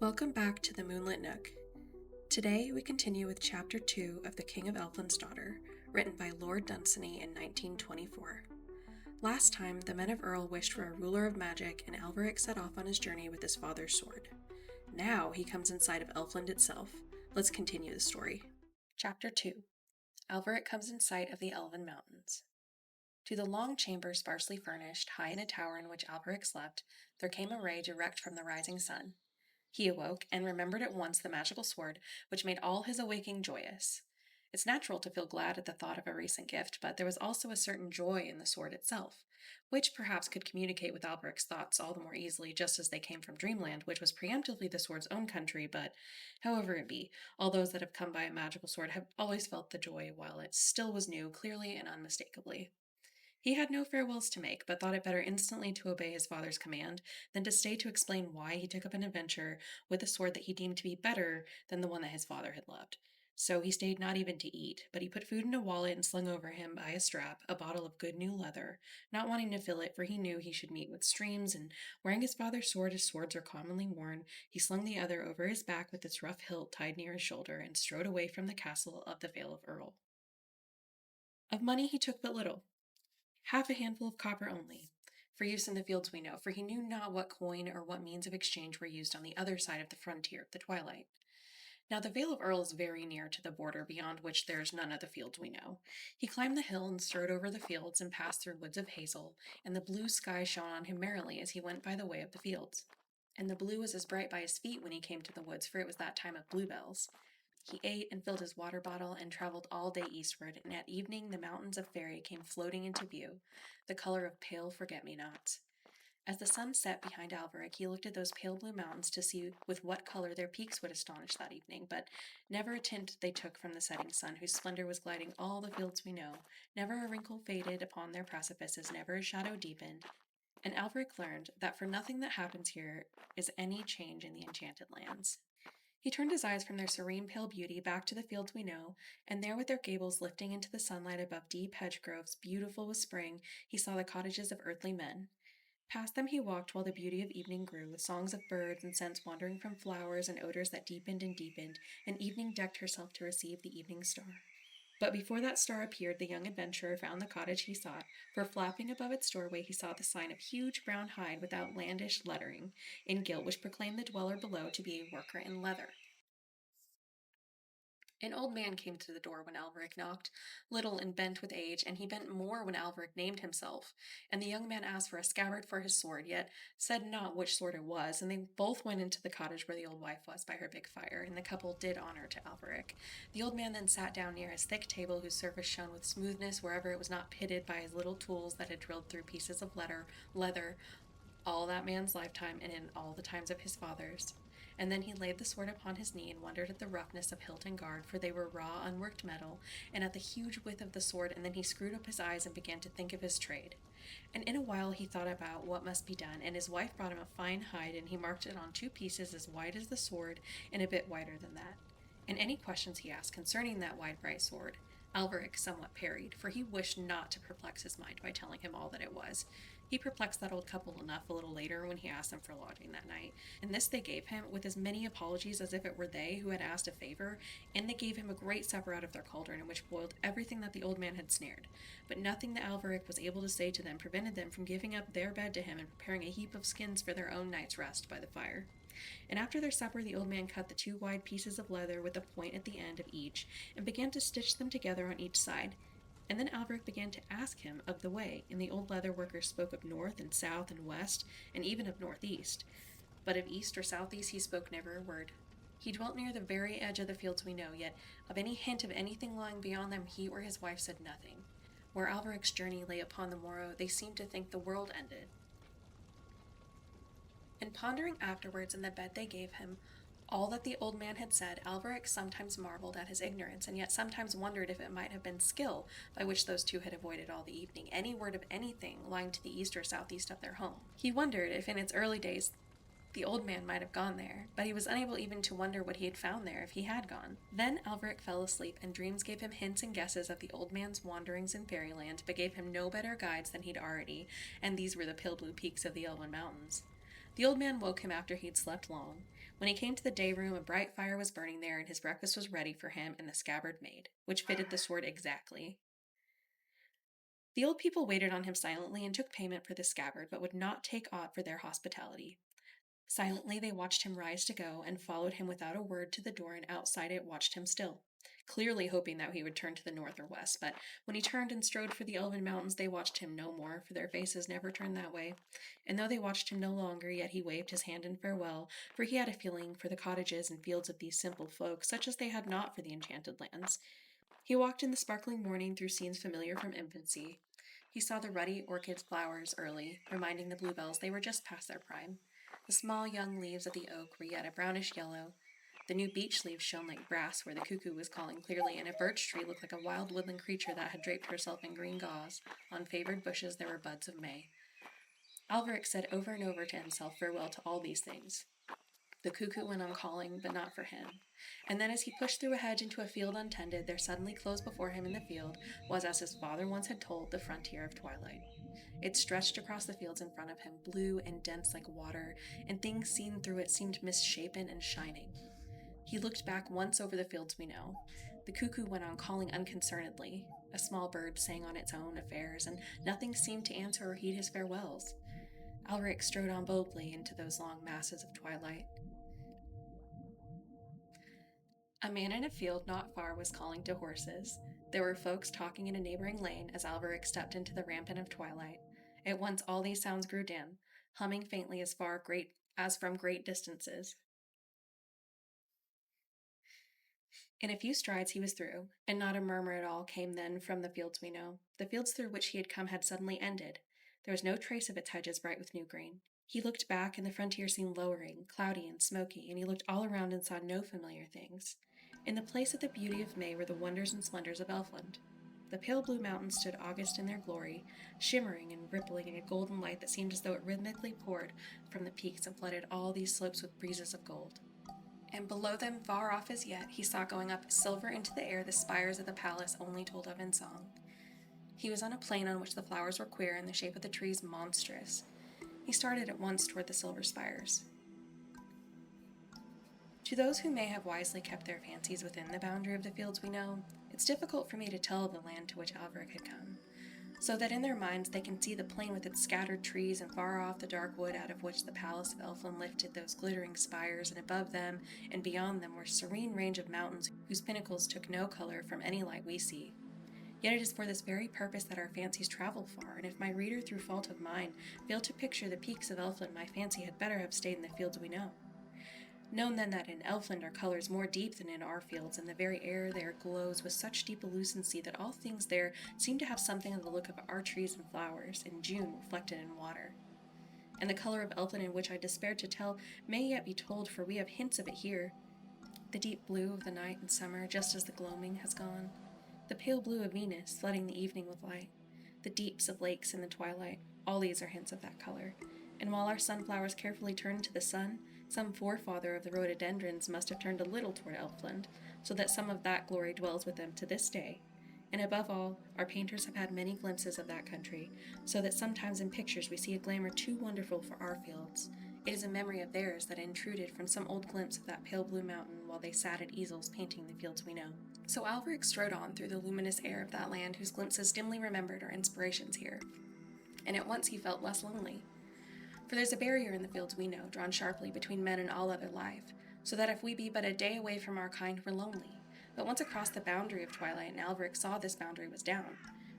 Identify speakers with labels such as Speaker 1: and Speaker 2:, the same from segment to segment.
Speaker 1: Welcome back to the Moonlit Nook. Today we continue with Chapter 2 of The King of Elfland's Daughter, written by Lord Dunsany in 1924. Last time, the men of Earl wished for a ruler of magic, and Alveric set off on his journey with his father's sword. Now he comes in sight of Elfland itself. Let's continue the story. Chapter 2. Alveric comes in sight of the Elven Mountains. To the long chamber sparsely furnished, high in a tower in which Alveric slept, there came a ray direct from the rising sun. He awoke and remembered at once the magical sword, which made all his awaking joyous. It's natural to feel glad at the thought of a recent gift, but there was also a certain joy in the sword itself, which perhaps could communicate with Alberic's thoughts all the more easily just as they came from Dreamland, which was preemptively the sword's own country, but however it be, all those that have come by a magical sword have always felt the joy while it still was new, clearly and unmistakably. He had no farewells to make, but thought it better instantly to obey his father's command than to stay to explain why he took up an adventure with a sword that he deemed to be better than the one that his father had loved. So he stayed not even to eat, but he put food in a wallet and slung over him by a strap a bottle of good new leather, not wanting to fill it, for he knew he should meet with streams, and wearing his father's sword as swords are commonly worn, he slung the other over his back with its rough hilt tied near his shoulder, and strode away from the castle of the Vale of Earl. Of money he took but little, half a handful of copper only, for use in the fields we know, for he knew not what coin or what means of exchange were used on the other side of the frontier of the twilight. Now the Vale of Earl is very near to the border beyond which there is none of the fields we know. He climbed the hill and strode over the fields and passed through woods of hazel, and the blue sky shone on him merrily as he went by the way of the fields. And the blue was as bright by his feet when he came to the woods, for it was that time of bluebells. He ate and filled his water bottle and traveled all day eastward, and at evening the mountains of Fairy came floating into view, the color of pale forget-me-nots. As the sun set behind Alveric, he looked at those pale blue mountains to see with what color their peaks would astonish that evening, but never a tint they took from the setting sun, whose splendor was gliding all the fields we know. Never a wrinkle faded upon their precipices, never a shadow deepened, and Alveric learned that for nothing that happens here is any change in the Enchanted Lands. He turned his eyes from their serene pale beauty back to the fields we know, and there with their gables lifting into the sunlight above deep hedgegroves, beautiful with spring, he saw the cottages of earthly men. Past them he walked while the beauty of evening grew, with songs of birds and scents wandering from flowers and odors that deepened and deepened, and evening decked herself to receive the evening star. But before that star appeared, the young adventurer found the cottage he sought, for flapping above its doorway he saw the sign of huge brown hide with outlandish lettering in gilt, which proclaimed the dweller below to be a worker in leather. An old man came to the door when Alveric knocked, little and bent with age, and he bent more when Alveric named himself. And the young man asked for a scabbard for his sword, yet said not which sword it was, and they both went into the cottage where the old wife was by her big fire, and the couple did honor to Alveric. The old man then sat down near his thick table, whose surface shone with smoothness wherever it was not pitted by his little tools that had drilled through pieces of leather, all that man's lifetime and in all the times of his father's. And then he laid the sword upon his knee and wondered at the roughness of hilt and guard, for they were raw, unworked metal, and at the huge width of the sword, and then he screwed up his eyes and began to think of his trade. And in a while he thought about what must be done, and his wife brought him a fine hide, and he marked it on 2 pieces as wide as the sword and a bit wider than that. And any questions he asked concerning that wide bright sword, Alveric somewhat parried, for he wished not to perplex his mind by telling him all that it was. He perplexed that old couple enough a little later when he asked them for lodging that night, and this they gave him with as many apologies as if it were they who had asked a favor, and they gave him a great supper out of their cauldron in which boiled everything that the old man had snared. But nothing that Alveric was able to say to them prevented them from giving up their bed to him and preparing a heap of skins for their own night's rest by the fire. And after their supper the old man cut the 2 wide pieces of leather with a point at the end of each, and began to stitch them together on each side. And then Alveric began to ask him of the way, and the old leather worker spoke of north and south and west, and even of northeast. But of east or southeast he spoke never a word. He dwelt near the very edge of the fields we know, yet of any hint of anything lying beyond them he or his wife said nothing. Where Alveric's journey lay upon the morrow, they seemed to think the world ended. And pondering afterwards in the bed they gave him, all that the old man had said, Alveric sometimes marveled at his ignorance, and yet sometimes wondered if it might have been skill by which those 2 had avoided all the evening any word of anything lying to the east or southeast of their home. He wondered if in its early days the old man might have gone there, but he was unable even to wonder what he had found there if he had gone. Then Alveric fell asleep, and dreams gave him hints and guesses of the old man's wanderings in Fairyland, but gave him no better guides than he'd already, and these were the pale blue peaks of the Elven Mountains. The old man woke him after he'd slept long. When he came to the day room, a bright fire was burning there, and his breakfast was ready for him and the scabbard made, which fitted the sword exactly. The old people waited on him silently and took payment for the scabbard, but would not take aught for their hospitality. Silently they watched him rise to go, and followed him without a word to the door, and outside it watched him still, clearly hoping that he would turn to the north or west. But when he turned and strode for the elven mountains, they watched him no more, for their faces never turned that way. And though they watched him no longer, yet he waved his hand in farewell, for he had a feeling for the cottages and fields of these simple folk, such as they had not for the enchanted lands. He walked in the sparkling morning through scenes familiar from infancy. He saw the ruddy orchid flowers early, reminding the bluebells they were just past their prime. The small young leaves of the oak were yet a brownish yellow. The new beech leaves shone like brass where the cuckoo was calling clearly, and a birch tree looked like a wild woodland creature that had draped herself in green gauze. On favored bushes there were buds of May. Alveric said over and over to himself farewell to all these things. The cuckoo went on calling, but not for him. And then as he pushed through a hedge into a field untended, there suddenly closed before him in the field was, as his father once had told, the frontier of twilight. It stretched across the fields in front of him, blue and dense like water, and things seen through it seemed misshapen and shining. He looked back once over the fields we know. The cuckoo went on calling unconcernedly. A small bird sang on its own affairs, and nothing seemed to answer or heed his farewells. Alveric strode on boldly into those long masses of twilight. A man in a field not far was calling to horses. There were folks talking in a neighboring lane as Alveric stepped into the rampant of twilight. At once all these sounds grew dim, humming faintly as from great distances. In a few strides he was through, and not a murmur at all came then from the fields we know. The fields through which he had come had suddenly ended. There was no trace of its hedges bright with new green. He looked back, and the frontier seemed lowering, cloudy and smoky, and he looked all around and saw no familiar things. In the place of the beauty of May were the wonders and splendors of Elfland. The pale blue mountains stood august in their glory, shimmering and rippling in a golden light that seemed as though it rhythmically poured from the peaks and flooded all these slopes with breezes of gold. And below them, far off as yet, he saw going up silver into the air the spires of the palace only told of in song. He was on a plain on which the flowers were queer and the shape of the trees monstrous. He started at once toward the silver spires. To those who may have wisely kept their fancies within the boundary of the fields we know, it's difficult for me to tell of the land to which Alveric had come, so that in their minds they can see the plain with its scattered trees, and far off the dark wood out of which the palace of Elfland lifted those glittering spires, and above them and beyond them were a serene range of mountains whose pinnacles took no color from any light we see. Yet it is for this very purpose that our fancies travel far, and if my reader through fault of mine failed to picture the peaks of Elfland, my fancy had better have stayed in the fields we know. Known then that in Elfland are colors more deep than in our fields, and the very air there glows with such deep elucency that all things there seem to have something of the look of our trees and flowers, in June reflected in water. And the color of Elfland in which I despaired to tell may yet be told, for we have hints of it here. The deep blue of the night in summer, just as the gloaming has gone. The pale blue of Venus, flooding the evening with light. The deeps of lakes in the twilight, all these are hints of that color. And while our sunflowers carefully turn to the sun, some forefather of the rhododendrons must have turned a little toward Elfland, so that some of that glory dwells with them to this day. And above all, our painters have had many glimpses of that country, so that sometimes in pictures we see a glamour too wonderful for our fields. It is a memory of theirs that intruded from some old glimpse of that pale blue mountain while they sat at easels painting the fields we know. So Alveric strode on through the luminous air of that land whose glimpses dimly remembered are inspirations here. And at once he felt less lonely. For there's a barrier in the fields we know, drawn sharply between men and all other life, so that if we be but a day away from our kind, we're lonely. But once across the boundary of twilight, and Alveric saw this boundary was down,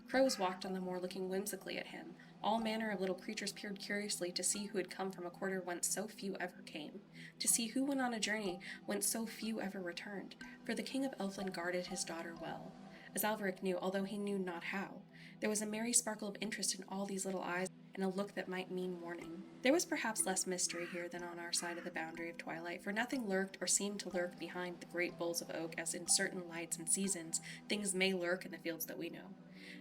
Speaker 1: crows walked on the moor looking whimsically at him. All manner of little creatures peered curiously to see who had come from a quarter whence so few ever came, to see who went on a journey whence so few ever returned, for the king of Elfland guarded his daughter well. As Alveric knew, although he knew not how, there was a merry sparkle of interest in all these little eyes, and a look that might mean warning. There was perhaps less mystery here than on our side of the boundary of twilight, for nothing lurked or seemed to lurk behind the great boles of oak, as in certain lights and seasons things may lurk in the fields that we know.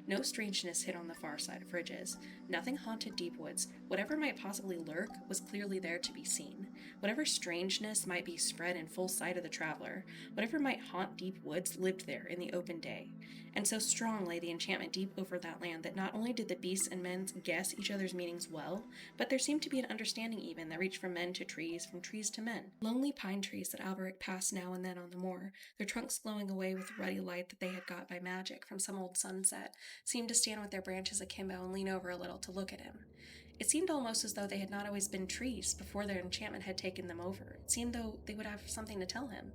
Speaker 1: No strangeness hid on the far side of ridges. Nothing haunted deep woods. Whatever might possibly lurk was clearly there to be seen. Whatever strangeness might be spread in full sight of the traveler, whatever might haunt deep woods lived there in the open day. And so strong lay the enchantment deep over that land that not only did the beasts and men guess each other's meanings well, but there seemed to be an understanding even that reached from men to trees, from trees to men. Lonely pine trees that Alveric passed now and then on the moor, their trunks glowing away with ruddy light that they had got by magic from some old sunset, seemed to stand with their branches akimbo and lean over a little to look at him. It seemed almost as though they had not always been trees before their enchantment had taken them over. It seemed though they would have something to tell him.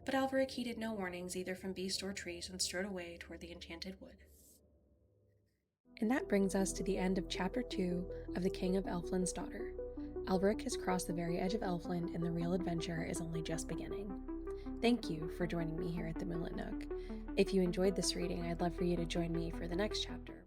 Speaker 1: But Alveric heeded no warnings either from beast or trees and strode away toward the enchanted wood. And that brings us to the end of Chapter 2 of The King of Elfland's Daughter. Alveric has crossed the very edge of Elfland and the real adventure is only just beginning. Thank you for joining me here at the Moonlit Nook. If you enjoyed this reading, I'd love for you to join me for the next chapter.